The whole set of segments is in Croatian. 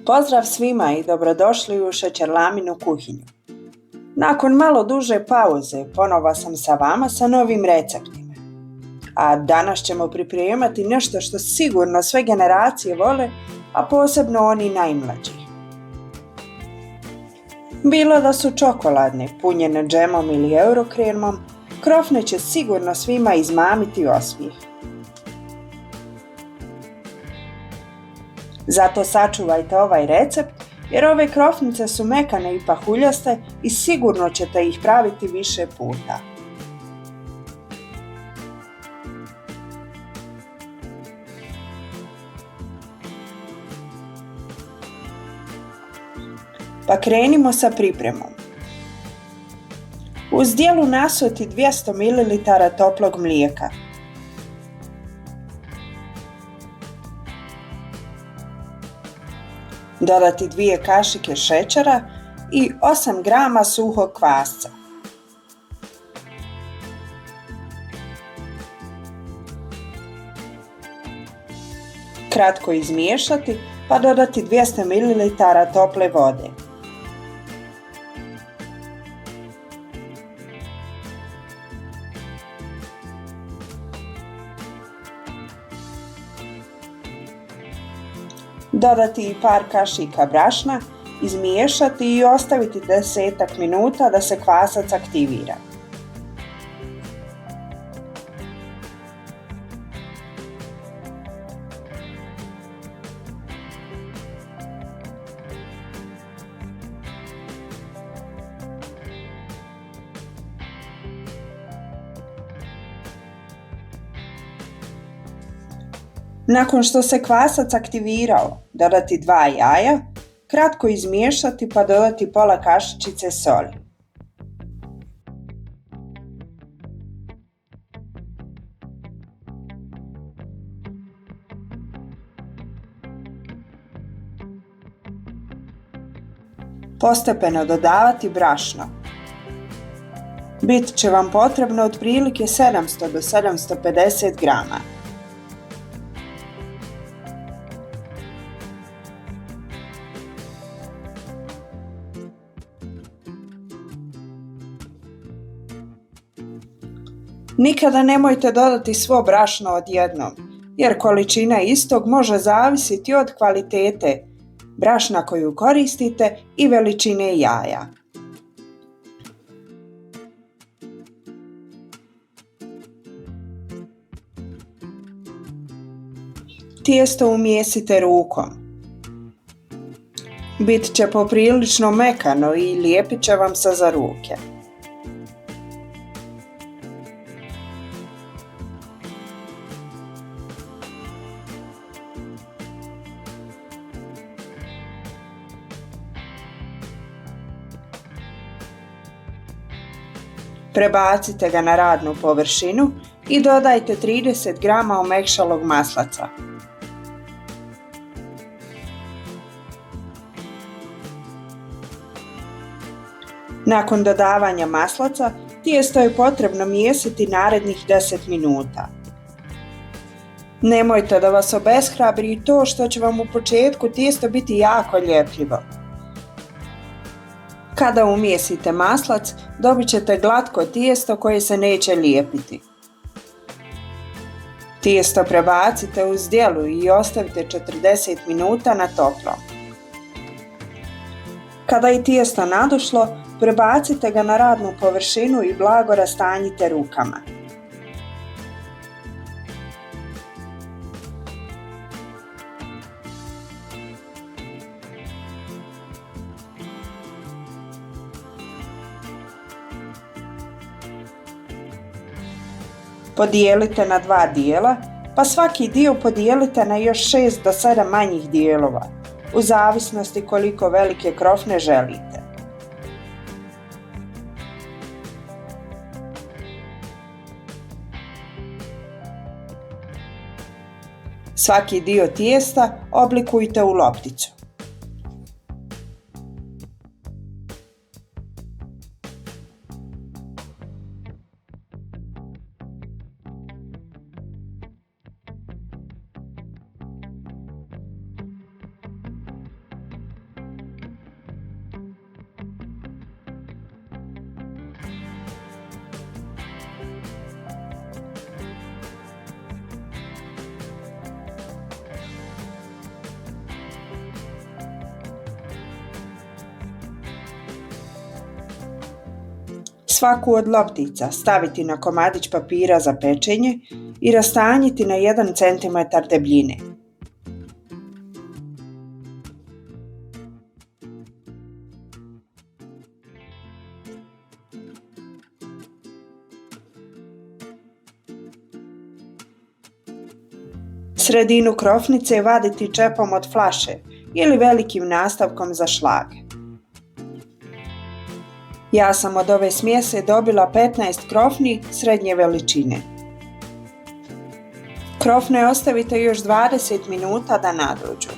Pozdrav svima i dobrodošli u Šećerlaminu kuhinju. Nakon malo duže pauze ponovo sam sa vama sa novim receptima. A danas ćemo pripremati nešto što sigurno sve generacije vole, a posebno oni najmlađi. Bilo da su čokoladne, punjene džemom ili eurokremom, krofne će sigurno svima izmamiti osmijeh. Zato sačuvajte ovaj recept jer ove krofnice su mekane i pahuljaste i sigurno ćete ih praviti više puta. Pa krenimo sa pripremom. U zdjelu nasuti 200 ml toplog mlijeka. Dodati 2 kašike šećera i 8 grama suhog kvasca. Kratko izmiješati pa dodati 200 ml tople vode. Dodati i par kašika brašna, izmiješati i ostaviti 10 minuta da se kvasac aktivira. Nakon što se kvasac aktivirao, dodati 2 jaja, kratko izmiješati pa dodati pola kašičice soli. Postepeno dodavati brašno. Bit će vam potrebno otprilike 700 do 750 grama. Nikada nemojte dodati svo brašno odjednom, jer količina istog može zavisiti od kvalitete brašna koju koristite i veličine jaja. Tijesto umjesite rukom. Bit će poprilično mekano i lijepit će vam se za ruke. Prebacite ga na radnu površinu i dodajte 30 grama omekšalog maslaca. Nakon dodavanja maslaca, tijesto je potrebno mijesiti narednih 10 minuta. Nemojte da vas obeshrabri to što će vam u početku tijesto biti jako ljepljivo. Kada umjesite maslac, dobit ćete glatko tijesto koje se neće lijepiti. Tijesto prebacite u zdjelu i ostavite 40 minuta na toplom. Kada je tijesto nadošlo, prebacite ga na radnu površinu i blago rastanjite rukama. Podijelite na 2 dijela, pa svaki dio podijelite na još 6 do 7 manjih dijelova, u zavisnosti koliko velike krofne želite. Svaki dio tijesta oblikujte u lopticu. Svaku od loptica staviti na komadić papira za pečenje i rastanjiti na 1 cm debljine. Sredinu krofnice vaditi čepom od flaše ili velikim nastavkom za šlage. Ja sam od ove smjese dobila 15 krofni srednje veličine. Krofne ostavite još 20 minuta da nadođu.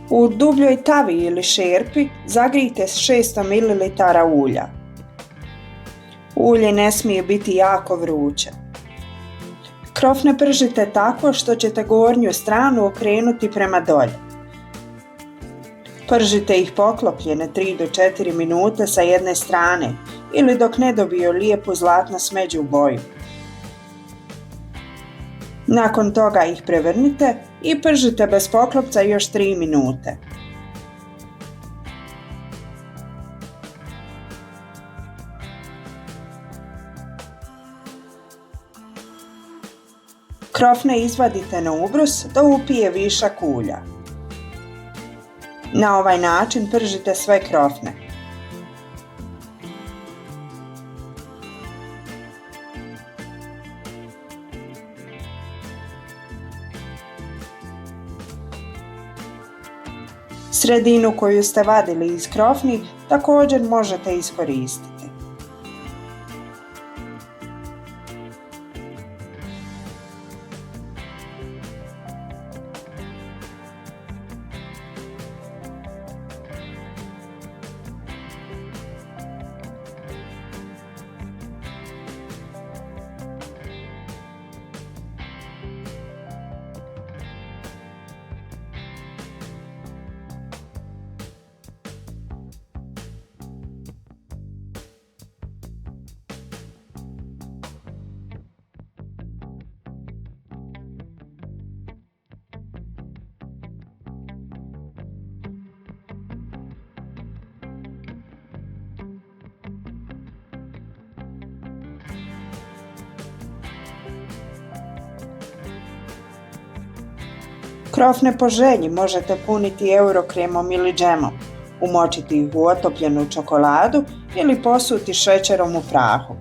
U dubljoj tavi ili šerpi zagrijte 600 ml ulja. Ulje ne smije biti jako vruće. Krofne pržite tako što ćete gornju stranu okrenuti prema dolje. Pržite ih poklopljene 3 do 4 minute sa jedne strane ili dok ne dobiju lijepu zlatno smeđu boju. Nakon toga ih prevrnite i pržite bez poklopca još 3 minute. Krofne izvadite na ubrus da upije višak ulja. Na ovaj način pržite sve krofne. Sredinu koju ste vadili iz krofni također možete iskoristiti. Krofne po želji možete puniti eurokremom ili džemom, umočiti ih u otopljenu čokoladu ili posuti šećerom u prahu.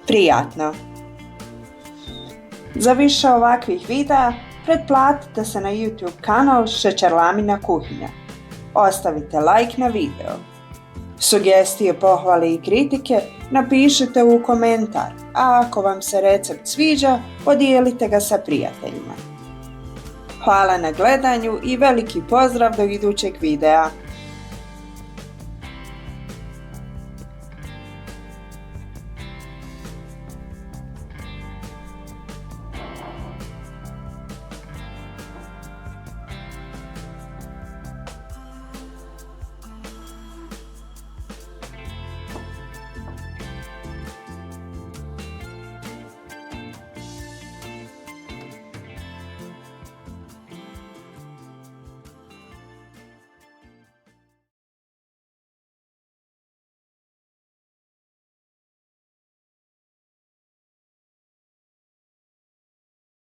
Prijatno! Za više ovakvih videa pretplatite se na YouTube kanal Šećerlamina kuhinja. Ostavite like na video. Sugestije, pohvale i kritike napišite u komentar, a ako vam se recept sviđa, podijelite ga sa prijateljima. Hvala na gledanju i veliki pozdrav do idućeg videa!